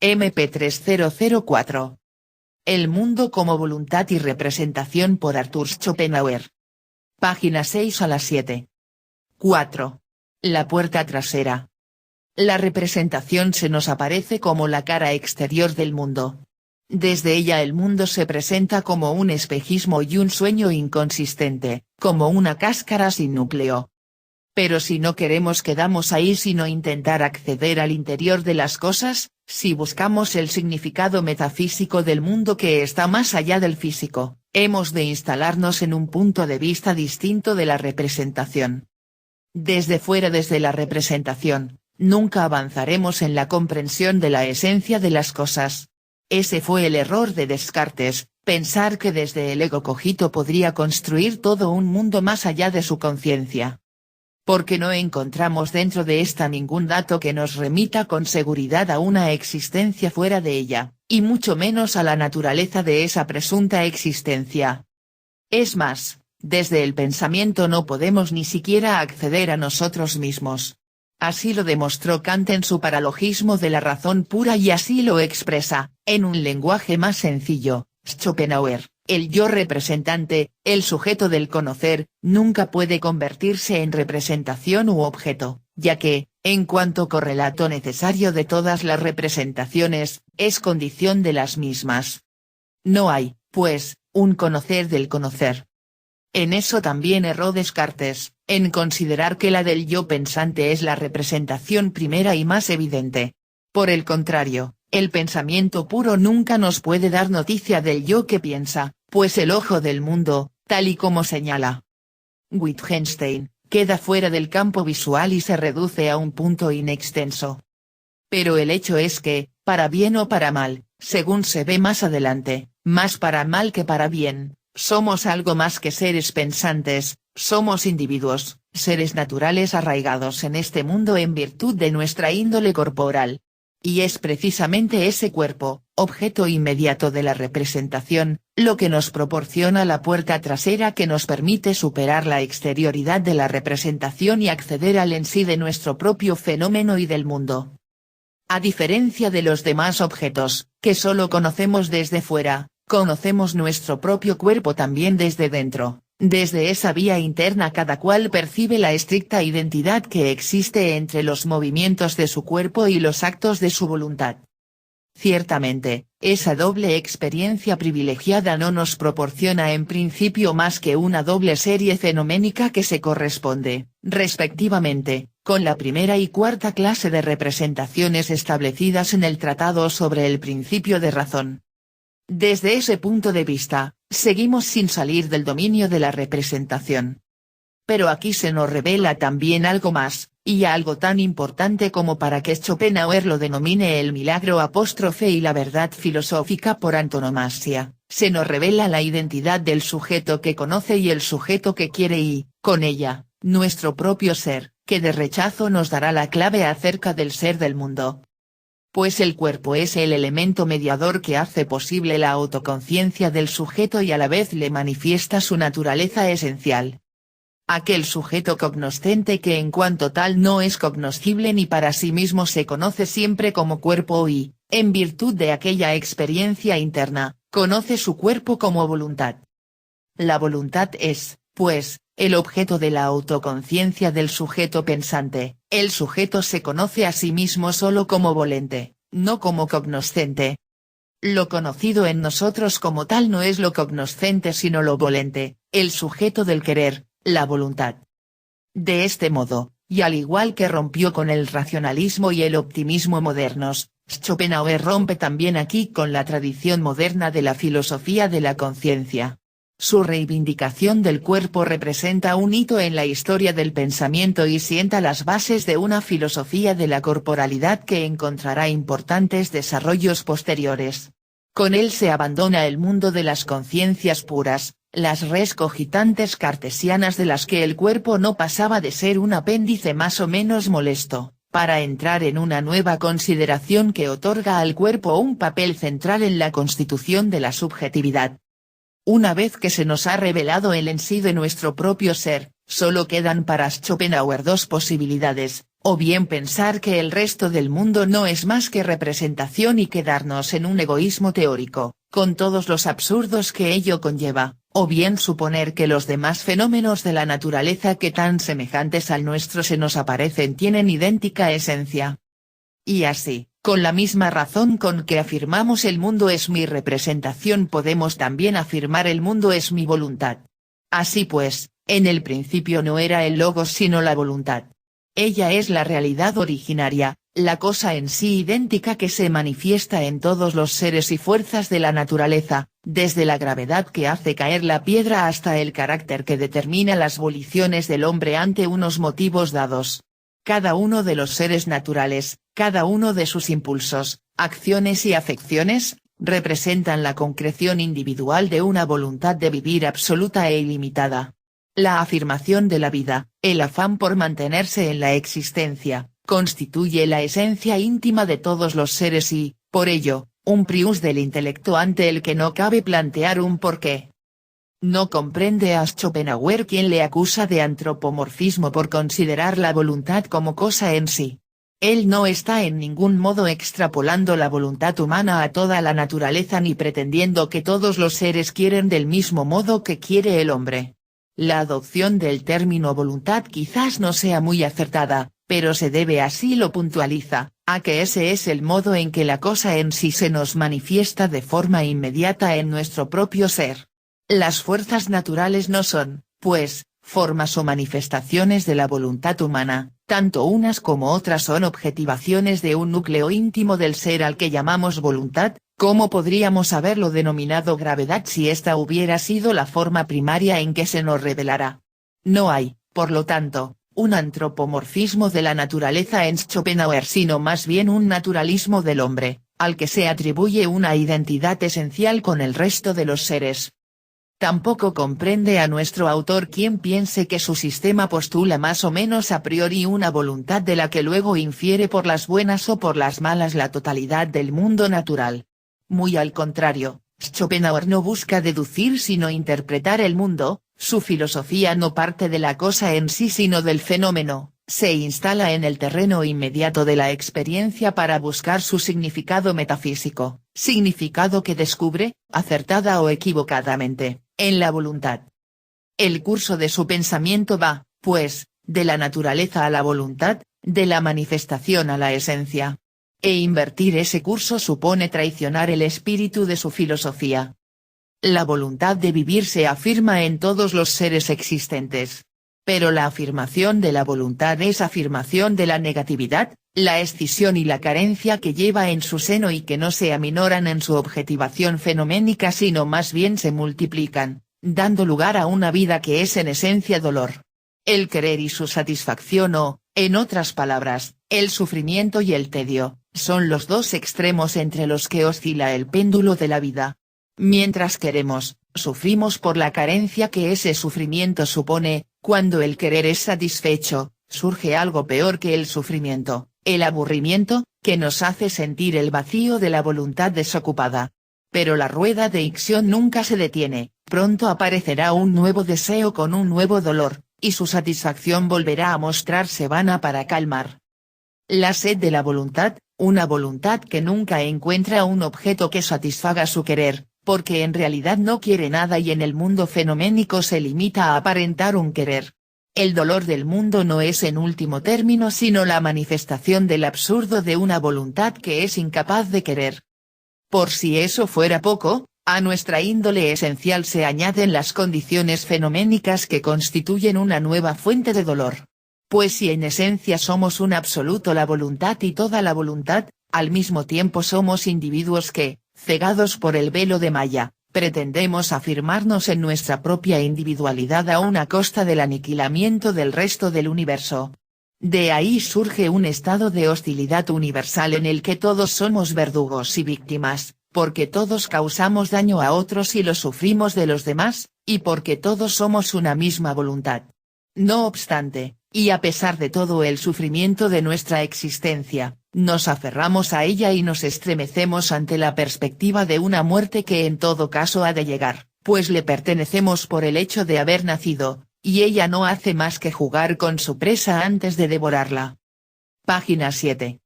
MP3004. El mundo como voluntad y representación por Arthur Schopenhauer. Página 6 a la 7. 4. La puerta trasera. La representación se nos aparece como la cara exterior del mundo. Desde ella el mundo se presenta como un espejismo y un sueño inconsistente, como una cáscara sin núcleo. Pero si no queremos quedamos ahí sino intentar acceder al interior de las cosas, si buscamos el significado metafísico del mundo que está más allá del físico, hemos de instalarnos en un punto de vista distinto de la representación. Desde fuera desde la representación, nunca avanzaremos en la comprensión de la esencia de las cosas. Ese fue el error de Descartes, pensar que desde el ego cogito podría construir todo un mundo más allá de su conciencia. Porque no encontramos dentro de esta ningún dato que nos remita con seguridad a una existencia fuera de ella, y mucho menos a la naturaleza de esa presunta existencia. Es más, desde el pensamiento no podemos ni siquiera acceder a nosotros mismos. Así lo demostró Kant en su paralogismo de la razón pura y así lo expresa, en un lenguaje más sencillo, Schopenhauer. El yo representante, el sujeto del conocer, nunca puede convertirse en representación u objeto, ya que, en cuanto correlato necesario de todas las representaciones, es condición de las mismas. No hay, pues, un conocer del conocer. En eso también erró Descartes, en considerar que la del yo pensante es la representación primera y más evidente. Por el contrario, el pensamiento puro nunca nos puede dar noticia del yo que piensa, pues el ojo del mundo, tal y como señala Wittgenstein, queda fuera del campo visual y se reduce a un punto inextenso. Pero el hecho es que, para bien o para mal, según se ve más adelante, más para mal que para bien, somos algo más que seres pensantes, somos individuos, seres naturales arraigados en este mundo en virtud de nuestra índole corporal. Y es precisamente ese cuerpo, objeto inmediato de la representación, lo que nos proporciona la puerta trasera que nos permite superar la exterioridad de la representación y acceder al en sí de nuestro propio fenómeno y del mundo. A diferencia de los demás objetos, que solo conocemos desde fuera, conocemos nuestro propio cuerpo también desde dentro. Desde esa vía interna cada cual percibe la estricta identidad que existe entre los movimientos de su cuerpo y los actos de su voluntad. Ciertamente, esa doble experiencia privilegiada no nos proporciona en principio más que una doble serie fenoménica que se corresponde, respectivamente, con la primera y cuarta clase de representaciones establecidas en el Tratado sobre el Principio de Razón. Desde ese punto de vista, seguimos sin salir del dominio de la representación. Pero aquí se nos revela también algo más, y algo tan importante como para que Schopenhauer lo denomine el milagro apóstrofe y la verdad filosófica por antonomasia, se nos revela la identidad del sujeto que conoce y el sujeto que quiere y, con ella, nuestro propio ser, que de rechazo nos dará la clave acerca del ser del mundo. Pues el cuerpo es el elemento mediador que hace posible la autoconciencia del sujeto y a la vez le manifiesta su naturaleza esencial. Aquel sujeto cognoscente que en cuanto tal no es cognoscible ni para sí mismo se conoce siempre como cuerpo y, en virtud de aquella experiencia interna, conoce su cuerpo como voluntad. La voluntad es, pues, el objeto de la autoconciencia del sujeto pensante. El sujeto se conoce a sí mismo solo como volente, no como cognoscente. Lo conocido en nosotros como tal no es lo cognoscente sino lo volente, el sujeto del querer, la voluntad. De este modo, y al igual que rompió con el racionalismo y el optimismo modernos, Schopenhauer rompe también aquí con la tradición moderna de la filosofía de la conciencia. Su reivindicación del cuerpo representa un hito en la historia del pensamiento y sienta las bases de una filosofía de la corporalidad que encontrará importantes desarrollos posteriores. Con él se abandona el mundo de las conciencias puras, las res cogitantes cartesianas de las que el cuerpo no pasaba de ser un apéndice más o menos molesto, para entrar en una nueva consideración que otorga al cuerpo un papel central en la constitución de la subjetividad. Una vez que se nos ha revelado el en sí de nuestro propio ser, solo quedan para Schopenhauer dos posibilidades, o bien pensar que el resto del mundo no es más que representación y quedarnos en un egoísmo teórico, con todos los absurdos que ello conlleva, o bien suponer que los demás fenómenos de la naturaleza que tan semejantes al nuestro se nos aparecen tienen idéntica esencia. Y así, con la misma razón con que afirmamos el mundo es mi representación podemos también afirmar el mundo es mi voluntad. Así pues, en el principio no era el logos sino la voluntad. Ella es la realidad originaria, la cosa en sí idéntica que se manifiesta en todos los seres y fuerzas de la naturaleza, desde la gravedad que hace caer la piedra hasta el carácter que determina las voliciones del hombre ante unos motivos dados. Cada uno de los seres naturales, cada uno de sus impulsos, acciones y afecciones, representan la concreción individual de una voluntad de vivir absoluta e ilimitada. La afirmación de la vida, el afán por mantenerse en la existencia, constituye la esencia íntima de todos los seres y, por ello, un prius del intelecto ante el que no cabe plantear un porqué. No comprende a Schopenhauer quien le acusa de antropomorfismo por considerar la voluntad como cosa en sí. Él no está en ningún modo extrapolando la voluntad humana a toda la naturaleza ni pretendiendo que todos los seres quieren del mismo modo que quiere el hombre. La adopción del término voluntad quizás no sea muy acertada, pero se debe, así lo puntualiza, a que ese es el modo en que la cosa en sí se nos manifiesta de forma inmediata en nuestro propio ser. Las fuerzas naturales no son, pues, formas o manifestaciones de la voluntad humana, tanto unas como otras son objetivaciones de un núcleo íntimo del ser al que llamamos voluntad. ¿Cómo podríamos haberlo denominado gravedad si esta hubiera sido la forma primaria en que se nos revelara? No hay, por lo tanto, un antropomorfismo de la naturaleza en Schopenhauer sino más bien un naturalismo del hombre, al que se atribuye una identidad esencial con el resto de los seres. Tampoco comprende a nuestro autor quien piense que su sistema postula más o menos a priori una voluntad de la que luego infiere por las buenas o por las malas la totalidad del mundo natural. Muy al contrario, Schopenhauer no busca deducir sino interpretar el mundo, su filosofía no parte de la cosa en sí sino del fenómeno, se instala en el terreno inmediato de la experiencia para buscar su significado metafísico, significado que descubre, acertada o equivocadamente, en la voluntad. El curso de su pensamiento va, pues, de la naturaleza a la voluntad, de la manifestación a la esencia. E invertir ese curso supone traicionar el espíritu de su filosofía. La voluntad de vivir se afirma en todos los seres existentes. Pero la afirmación de la voluntad es afirmación de la negatividad, la escisión y la carencia que lleva en su seno y que no se aminoran en su objetivación fenoménica sino más bien se multiplican, dando lugar a una vida que es en esencia dolor. El querer y su satisfacción o, en otras palabras, el sufrimiento y el tedio, son los dos extremos entre los que oscila el péndulo de la vida. Mientras queremos, sufrimos por la carencia que ese sufrimiento supone. Cuando el querer es satisfecho, surge algo peor que el sufrimiento, el aburrimiento, que nos hace sentir el vacío de la voluntad desocupada. Pero la rueda de Ixión nunca se detiene, pronto aparecerá un nuevo deseo con un nuevo dolor, y su satisfacción volverá a mostrarse vana para calmar la sed de la voluntad, una voluntad que nunca encuentra un objeto que satisfaga su querer, porque en realidad no quiere nada y en el mundo fenoménico se limita a aparentar un querer. El dolor del mundo no es en último término sino la manifestación del absurdo de una voluntad que es incapaz de querer. Por si eso fuera poco, a nuestra índole esencial se añaden las condiciones fenoménicas que constituyen una nueva fuente de dolor. Pues si en esencia somos un absoluto la voluntad y toda la voluntad, al mismo tiempo somos individuos que, cegados por el velo de malla, pretendemos afirmarnos en nuestra propia individualidad a una costa del aniquilamiento del resto del universo. De ahí surge un estado de hostilidad universal en el que todos somos verdugos y víctimas, porque todos causamos daño a otros y lo sufrimos de los demás, y porque todos somos una misma voluntad. No obstante, y a pesar de todo el sufrimiento de nuestra existencia, nos aferramos a ella y nos estremecemos ante la perspectiva de una muerte que en todo caso ha de llegar, pues le pertenecemos por el hecho de haber nacido, y ella no hace más que jugar con su presa antes de devorarla. Página 7.